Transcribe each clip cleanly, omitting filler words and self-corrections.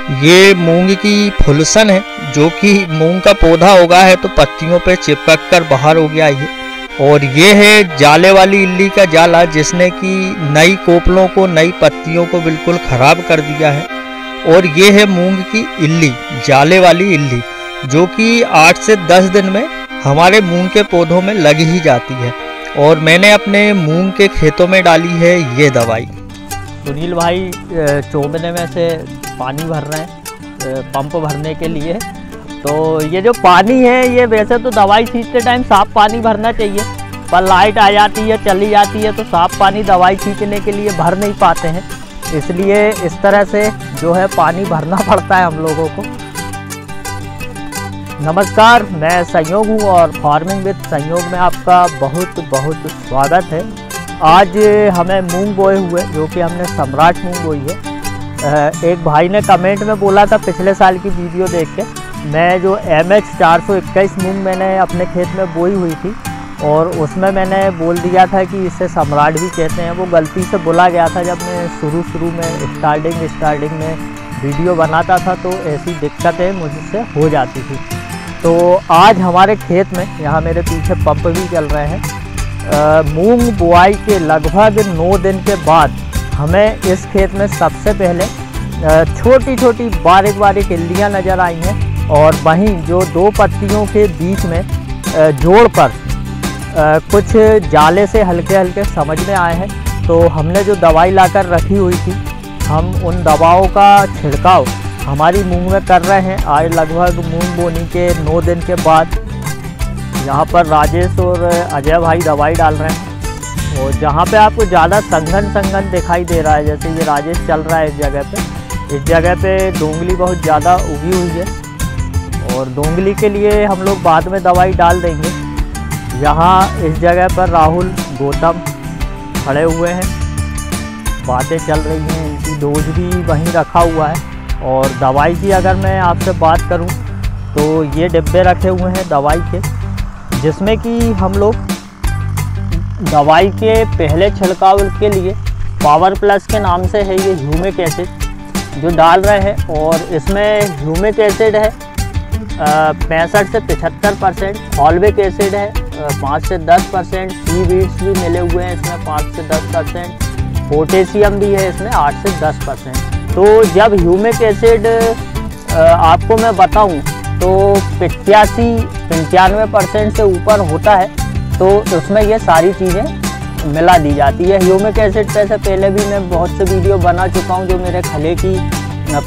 ये मूंग की फुलसन है, जो कि मूंग का पौधा उगा है तो पत्तियों पे चिपक कर बाहर हो गया ये। और ये है जाले वाली इल्ली का जाला, जिसने कि नई कोपलों को, नई पत्तियों को बिल्कुल ख़राब कर दिया है। और ये है मूंग की इल्ली, जाले वाली इल्ली, जो कि 8 से 10 दिन में हमारे मूंग के पौधों में लग ही जाती है। और मैंने अपने मूंग के खेतों में डाली है ये दवाई। सुनील भाई चौबने में से पानी भर रहे हैं पंप भरने के लिए। तो ये जो पानी है, ये वैसे तो दवाई छींचते टाइम साफ पानी भरना चाहिए, पर लाइट आ जाती है, चली जाती है, तो साफ पानी दवाई छींचने के लिए भर नहीं पाते हैं, इसलिए इस तरह से जो है पानी भरना पड़ता है हम लोगों को। नमस्कार, मैं संयोग हूँ और फार्मिंग विद संयोग में आपका बहुत बहुत स्वागत है। आज हमें मूंग बोए हुए, जो कि हमने सम्राट मूंग बोई है। एक भाई ने कमेंट में बोला था पिछले साल की वीडियो देख के, मैं जो MH 421 मूंग मैंने अपने खेत में बोई हुई थी, और उसमें मैंने बोल दिया था कि इसे सम्राट भी कहते हैं। वो गलती से बोला गया था जब मैं शुरू में स्टार्टिंग में वीडियो बनाता था, तो ऐसी दिक्कतें मुझसे हो जाती थी। तो आज हमारे खेत में, यहाँ मेरे पीछे पंप भी चल रहे हैं, मूंग बुआई के लगभग 9 दिन के बाद हमें इस खेत में सबसे पहले छोटी छोटी बारीक इल्लियाँ नज़र आई हैं। और वहीं जो 2 पत्तियों के बीच में जोड़ पर कुछ जाले से हल्के समझ में आए हैं। तो हमने जो दवाई लाकर रखी हुई थी, हम उन दवाओं का छिड़काव हमारी मूंग में कर रहे हैं। आज लगभग मूंग बोने के 9 दिन के बाद यहाँ पर राजेश और अजय भाई दवाई डाल रहे हैं। और जहाँ पे आपको ज़्यादा संघन दिखाई दे रहा है, जैसे ये राजेश चल रहा है इस जगह पे दोंगली बहुत ज़्यादा उगी हुई है, और दोंगली के लिए हम लोग बाद में दवाई डाल देंगे। यहाँ इस जगह पर राहुल गौतम खड़े हुए हैं, बातें चल रही हैं, इनकी डोज भी वहीं रखा हुआ है। और दवाई की अगर मैं आपसे बात करूं, तो ये डिब्बे रखे हुए हैं दवाई के, जिसमें कि हम लोग दवाई के पहले छिड़काव के लिए पावर प्लस के नाम से है ये ह्यूमिक एसिड जो डाल रहे हैं। और इसमें ह्यूमिक एसिड है 65 से 75%, फॉल्विक एसिड है 5 से 10%, सीवीड्स भी मिले हुए हैं इसमें 5 से 10%, पोटेशियम भी है इसमें 8 से 10%। तो जब ह्यूमिक एसिड आपको मैं बताऊं तो 85-95% से ऊपर होता है, तो उसमें ये सारी चीज़ें मिला दी जाती है। ह्यूमिक एसिड पे से पहले भी मैं बहुत से वीडियो बना चुका हूँ, जो मेरे खले की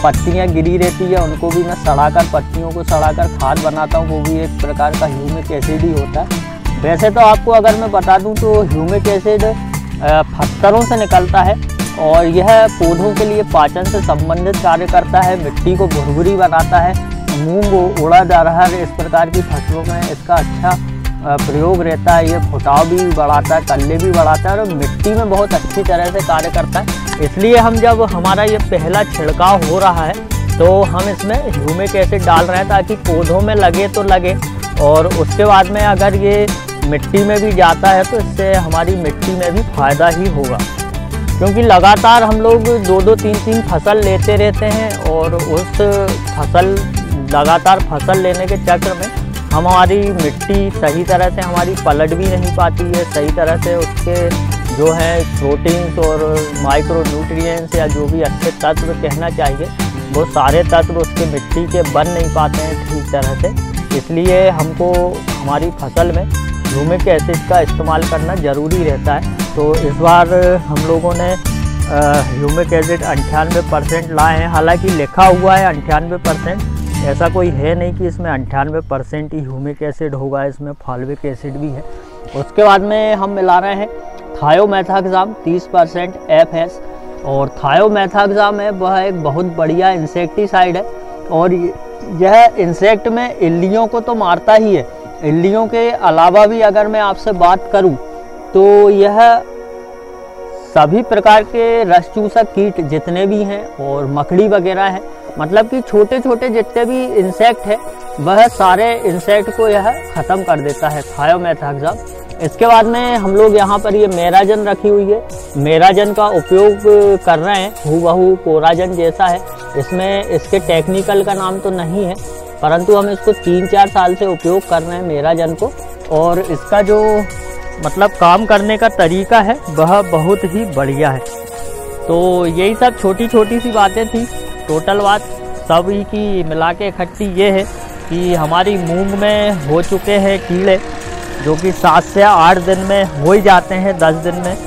पत्तियाँ गिरी रहती है उनको भी मैं सड़ाकर, पत्तियों को सड़ाकर खाद बनाता हूँ, वो भी एक प्रकार का ह्यूमिक एसिड ही होता है। वैसे तो आपको अगर मैं बता दूँ तो ह्यूमिक एसिड पत्थरों से निकलता है, और यह पौधों के लिए पाचन से संबंधित कार्य करता है, मिट्टी को भुरभुरी बनाता है। मूंग, उड़द, अरहर इस प्रकार की फसलों में इसका अच्छा प्रयोग रहता है। ये फुटाव भी बढ़ाता है, कल्ले भी बढ़ाता है, और मिट्टी में बहुत अच्छी तरह से कार्य करता है। इसलिए हम जब हमारा ये पहला छिड़काव हो रहा है, तो हम इसमें ह्यूमिक एसिड डाल रहे हैं, ताकि पौधों में लगे तो लगे, और उसके बाद में अगर ये मिट्टी में भी जाता है तो इससे हमारी मिट्टी में भी फ़ायदा ही होगा। क्योंकि लगातार हम लोग 2-2, 3-3 फसल लेते रहते हैं, और उस लगातार फसल लेने के चक्र में हमारी मिट्टी सही तरह से हमारी पलट भी नहीं पाती है, सही तरह से उसके जो है प्रोटीन्स और माइक्रो न्यूट्रिएंट्स या जो भी अच्छे तत्व कहना चाहिए, वो सारे तत्व उसके मिट्टी के बन नहीं पाते हैं ठीक तरह से। इसलिए हमको हमारी फसल में ह्यूमिक एसिड का इस्तेमाल करना ज़रूरी रहता है। तो इस बार हम लोगों ने ह्यूमिक एसिड 98% लाए हैं। हालांकि लिखा हुआ है 98%, ऐसा कोई है नहीं कि इसमें 98% ही ह्यूमिक एसिड होगा, इसमें फॉल्विक एसिड भी है। उसके बाद में हम मिला रहे हैं थायोमेथाक्साम 30% FS। और थायोमेथाक्साम है वह एक बहुत बढ़िया इंसेक्टिसाइड है, और यह इंसेक्ट में इल्लियों को तो मारता ही है। इल्लियों के अलावा भी अगर मैं आपसे बात करूं, तो यह सभी प्रकार के रस चूसक कीट जितने भी हैं और मकड़ी वगैरह हैं, मतलब कि छोटे छोटे जितने भी इंसेक्ट है, वह सारे इंसेक्ट को यह ख़त्म कर देता है थायोमेथाक्साम। इसके बाद में हम लोग यहाँ पर ये मेराजन रखी हुई है, मेराजन का उपयोग कर रहे हैं, हूबहू कोराजन जैसा है। इसमें इसके टेक्निकल का नाम तो नहीं है, परंतु हम इसको 3-4 साल से उपयोग कर रहे हैं मेराजन को, और इसका जो मतलब काम करने का तरीका है वह बहुत ही बढ़िया है। तो यही सब छोटी छोटी सी बातें थी। टोटल बात सभी की मिला के इकट्ठी ये है कि हमारी मूंग में हो चुके हैं कीड़े, जो कि 7 से 8 दिन में हो ही जाते हैं, 10 दिन में,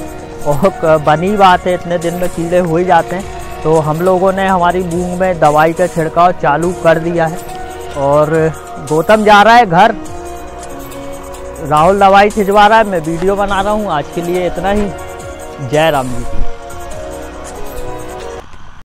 और बनी बात है इतने दिन में कीड़े हो ही जाते हैं। तो हम लोगों ने हमारी मूंग में दवाई का छिड़काव चालू कर दिया है, और गौतम जा रहा है घर, राहुल दवाई खिंचवा रहा है, मैं वीडियो बना रहा हूँ। आज के लिए इतना ही। जय राम जी।